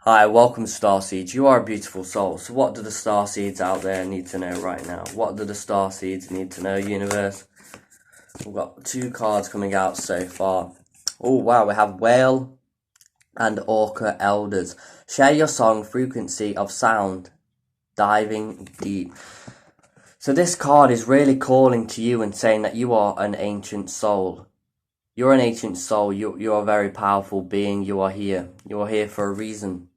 Hi, welcome Starseeds. You are a beautiful soul. So what do the Starseeds out there need to know right now? What do the Starseeds need to know, universe? We've got two cards coming out so far. Oh wow, we have Whale and Orca Elders. Share your song, frequency of sound, diving deep. So this card is really calling to you and saying that you are an ancient soul. You're an ancient soul. You're a very powerful being. You are here. You are here for a reason.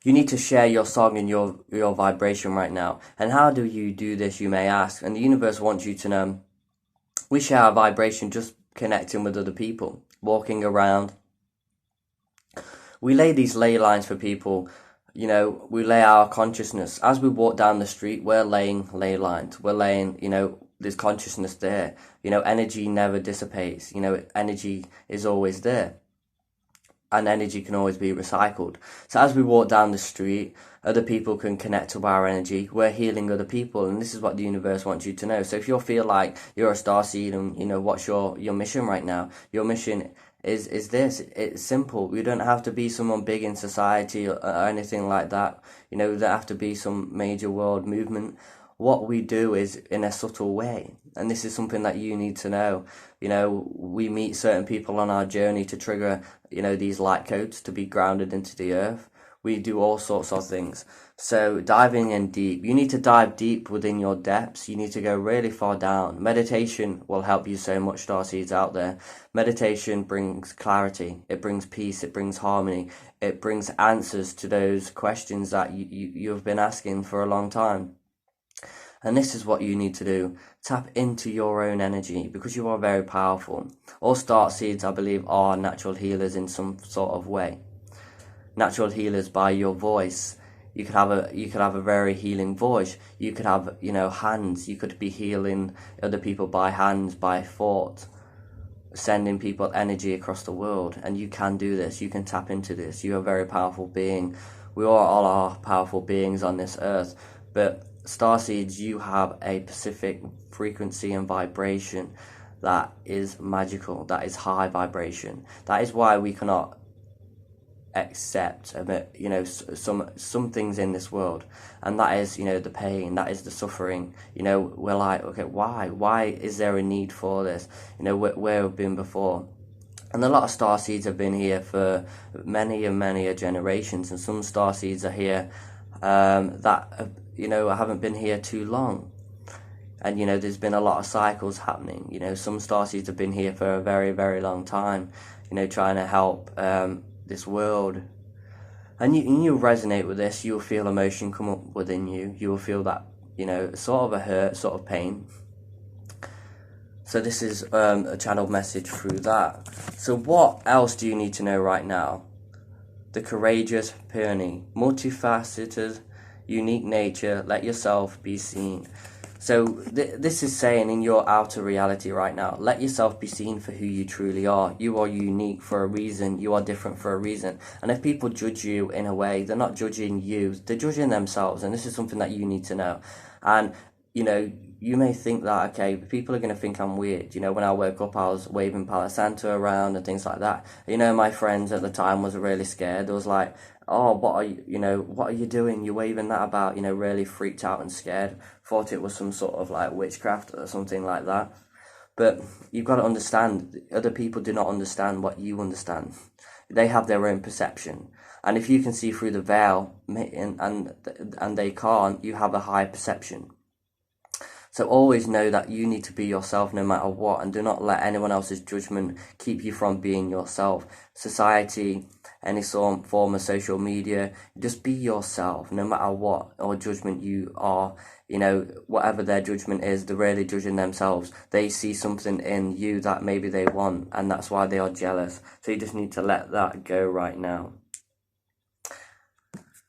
You need to share your song and your vibration right now. And how do you do this, you may ask? And the universe wants you to know we share our vibration just connecting with other people, walking around. We lay these ley lines for people. We lay our consciousness. As we walk down the street, we're laying ley lines. We're laying, there's consciousness there. Energy never dissipates. Energy is always there. And energy can always be recycled. So as we walk down the street, other people can connect to our energy. We're healing other people, and this is what the universe wants you to know. So if you feel like you're a starseed and what's your mission right now, your mission is this. It's simple. You don't have to be someone big in society or anything like that. You don't have to be some major world movement. What we do is in a subtle way, and this is something that you need to know. We meet certain people on our journey to trigger these light codes to be grounded into the earth. We do all sorts of things. So diving in deep, you need to dive deep within your depths. You need to go really far down. Meditation will help you so much, starseeds out there. Meditation brings clarity, it brings peace, it brings harmony, it brings answers to those questions that you've been asking for a long time. And this is what you need to do. Tap into your own energy because you are very powerful. All starseeds, I believe, are natural healers in some sort of way. Natural healers by your voice. You could have a very healing voice. You could have, hands. You could be healing other people by hands, by thought, sending people energy across the world. And you can do this. You can tap into this. You're a very powerful being. We all are powerful beings on this earth. But starseeds, you have a specific frequency and vibration that is magical, that is high vibration. That is why we cannot accept some things in this world, and that is the pain, that is the suffering. We're like, okay, why is there a need for this? Where we've been before. And a lot of starseeds have been here for many and many generations, and some starseeds are here that haven't been here too long. And there's been a lot of cycles happening. Some starseeds have been here for a very, very long time, trying to help this world. And you resonate with this. You'll feel emotion come up within you. You will feel that, sort of a hurt, sort of pain. So this is a channeled message through that. So what else do you need to know right now? The courageous peony, multifaceted, unique nature, let yourself be seen. So this is saying in your outer reality right now, let yourself be seen for who you truly are. You are unique for a reason. You are different for a reason. And if people judge you in a way, they're not judging you, they're judging themselves. And this is something that you need to know. And you may think that, okay, people are going to think I'm weird. When I woke up, I was waving Palo Santo around and things like that. My friends at the time was really scared. They was like, oh, what are you doing? You're waving that about, really freaked out and scared. Thought it was some sort of like witchcraft or something like that. But you've got to understand, other people do not understand what you understand. They have their own perception. And if you can see through the veil and they can't, you have a high perception. So always know that you need to be yourself no matter what, and do not let anyone else's judgment keep you from being yourself. Society, any form of social media, just be yourself no matter what or judgment you are. Whatever their judgment is, they're really judging themselves. They see something in you that maybe they want, and that's why they are jealous. So you just need to let that go right now.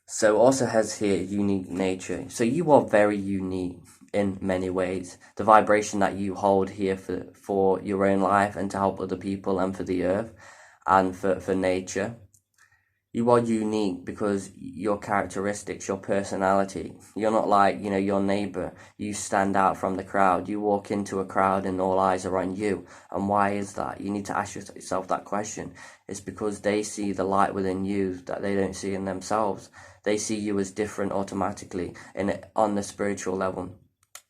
So also has here unique nature. So you are very unique in many ways. The vibration that you hold here for your own life and to help other people and for the earth and for nature. You are unique because your characteristics, your personality. You're not like, your neighbor. You stand out from the crowd. You walk into a crowd and all eyes are on you. And why is that? You need to ask yourself that question. It's because they see the light within you that they don't see in themselves. They see you as different automatically on the spiritual level.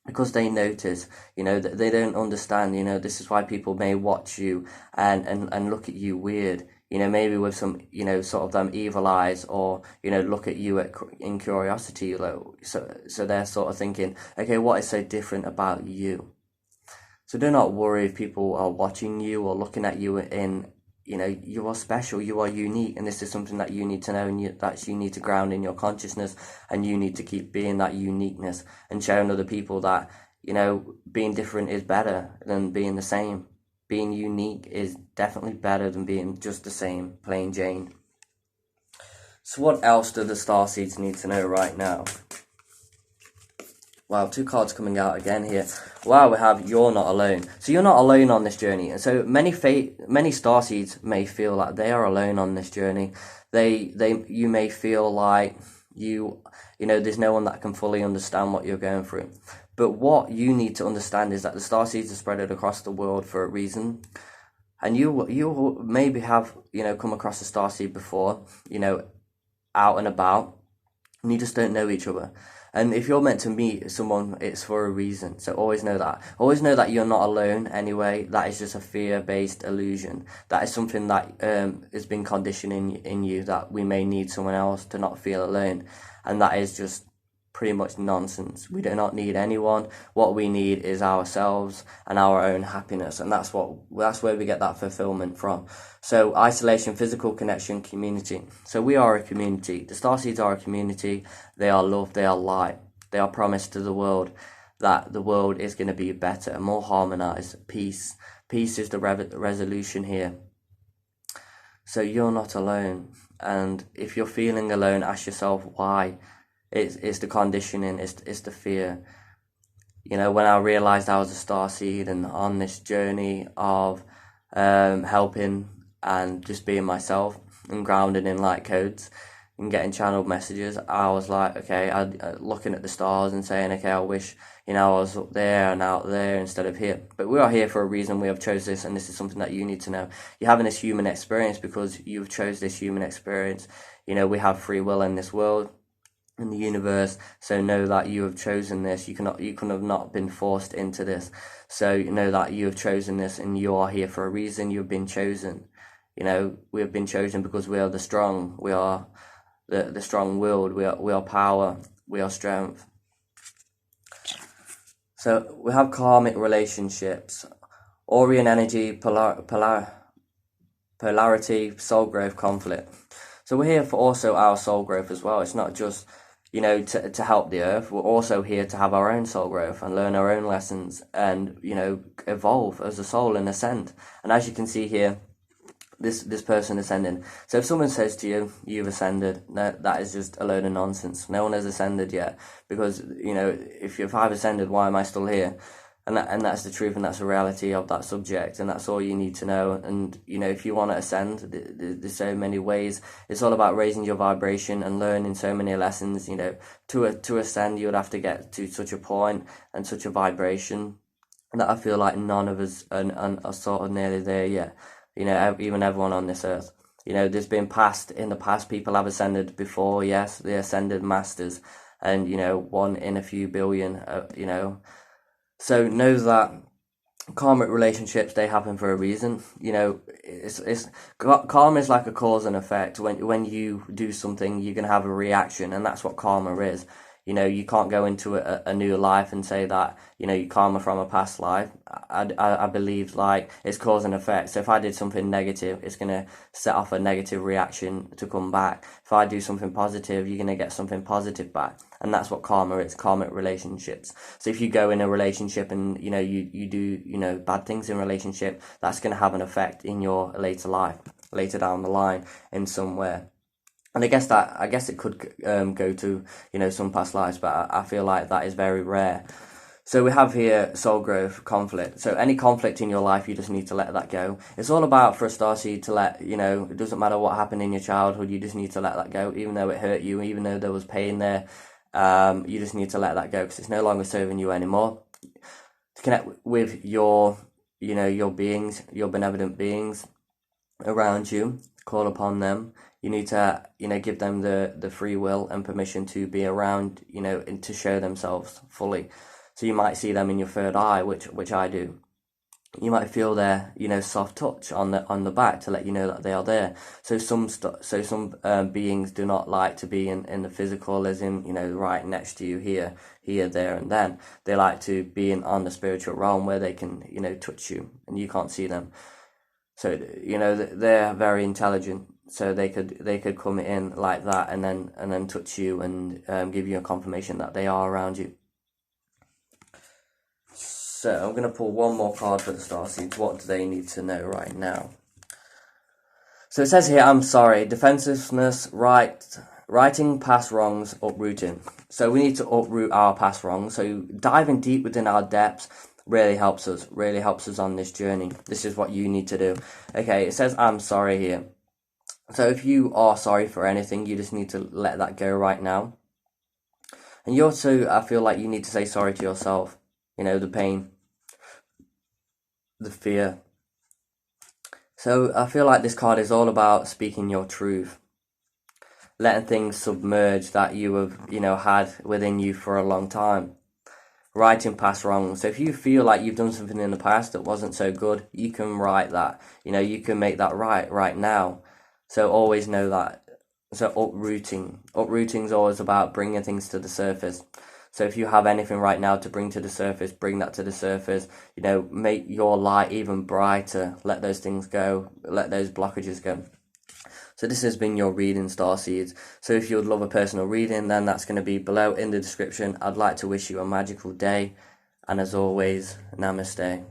Because they notice, that they don't understand, this is why people may watch you and look at you weird, maybe with some, sort of them evil eyes, or, look at you in curiosity, so they're sort of thinking, okay, what is so different about you? So do not worry if people are watching you or looking at you you are special, you are unique, and this is something that you need to know, and that you need to ground in your consciousness, and you need to keep being that uniqueness and showing other people that, being different is better than being the same. Being unique is definitely better than being just the same, plain Jane. So what else do the Starseeds need to know right now? Wow, 2 cards coming out again here. Wow, we have You're Not Alone. So you're not alone on this journey. And so many starseeds may feel like they are alone on this journey. You may feel like there's no one that can fully understand what you're going through. But what you need to understand is that the starseeds are spread across the world for a reason. And you maybe have, come across a starseed before, out and about, and you just don't know each other. And if you're meant to meet someone, it's for a reason. So always know that. Always know that you're not alone anyway. That is just a fear-based illusion. That is something that has been conditioned in you, that we may need someone else to not feel alone. And that is just pretty much nonsense. We do not need anyone. What we need is ourselves and our own happiness, and that's where we get that fulfillment from. So isolation, physical connection, community. So we are a community. The Starseeds are a community. They are love. They are light. They are promised to the world that the world is going to be better, more harmonized. Peace is the resolution here. So you're not alone, and if you're feeling alone, ask yourself why. It's the conditioning, it's the fear. When I realised I was a starseed and on this journey of helping and just being myself and grounded in light codes and getting channeled messages, I was like, okay, looking at the stars and saying, okay, I wish, I was up there and out there instead of here. But we are here for a reason. We have chose this, and this is something that you need to know. You're having this human experience because you've chose this human experience. We have free will in this world, in the universe, so know that you have chosen this. You could have not been forced into this. So know that you have chosen this, and you are here for a reason. You've been chosen. We have been chosen because we are the strong. We are the strong-willed. We are power. We are strength. So we have karmic relationships, Orion energy, polarity, soul growth, conflict. So we're here for also our soul growth as well. It's not just to help the earth. We're also here to have our own soul growth and learn our own lessons and, evolve as a soul and ascend. And as you can see here, this person ascending. So if someone says to you, you've ascended, no, that is just a load of nonsense. No one has ascended yet, because, if I've ascended, why am I still here? And that's the truth, and that's the reality of that subject, and that's all you need to know. And if you want to ascend, there's so many ways. It's all about raising your vibration and learning so many lessons. To ascend, you would have to get to such a point and such a vibration that I feel like none of us are sort of nearly there yet. Even everyone on this earth. There's been in the past, people have ascended before. Yes, they ascended masters, and one in a few billion. So know that karmic relationships, they happen for a reason. It's karma is like a cause and effect. When you do something, you're gonna have a reaction, and that's what karma is. You can't go into a new life and say that you karma from a past life. I believe like it's cause and effect. So if I did something negative, it's gonna set off a negative reaction to come back. If I do something positive, you're gonna get something positive back. And that's what karma is, karmic relationships. So if you go in a relationship and you do bad things in relationship, that's gonna have an effect in your later life, later down the line in somewhere. And I guess it could go to some past lives, but I feel like that is very rare. So we have here soul growth, conflict. So any conflict in your life, you just need to let that go. It's all about, for a starseed, to let, it doesn't matter what happened in your childhood, you just need to let that go, even though it hurt you, even though there was pain there. You just need to let that go because it's no longer serving you anymore. To connect with your beings, your benevolent beings around you, call upon them. You need to, give them the free will and permission to be around, and to show themselves fully. So you might see them in your third eye, which I do. You might feel their, soft touch on the back to let you know that they are there. So some beings do not like to be in the physical, as in, right next to you, here, there, and then. They like to be on the spiritual realm where they can, touch you and you can't see them. So, they're very intelligent. So they could come in like that and then touch you and give you a confirmation that they are around you. So I'm going to pull one more card for the Starseeds. What do they need to know right now? So it says here, I'm sorry, defensiveness, righting past wrongs, uprooting. So we need to uproot our past wrongs. So diving deep within our depths really helps us on this journey. This is what you need to do. Okay, it says I'm sorry here. So if you are sorry for anything, you just need to let that go right now. And you also, I feel like you need to say sorry to yourself. The pain, the fear. So I feel like this card is all about speaking your truth. Letting things submerge that you have, had within you for a long time. Righting past wrongs. So if you feel like you've done something in the past that wasn't so good, you can right that. You can make that right now. So always know that. So uprooting. Uprooting is always about bringing things to the surface. So if you have anything right now to bring to the surface, bring that to the surface. Make your light even brighter. Let those things go. Let those blockages go. So this has been your reading, Starseeds. So if you would love a personal reading, then that's going to be below in the description. I'd like to wish you a magical day. And as always, namaste.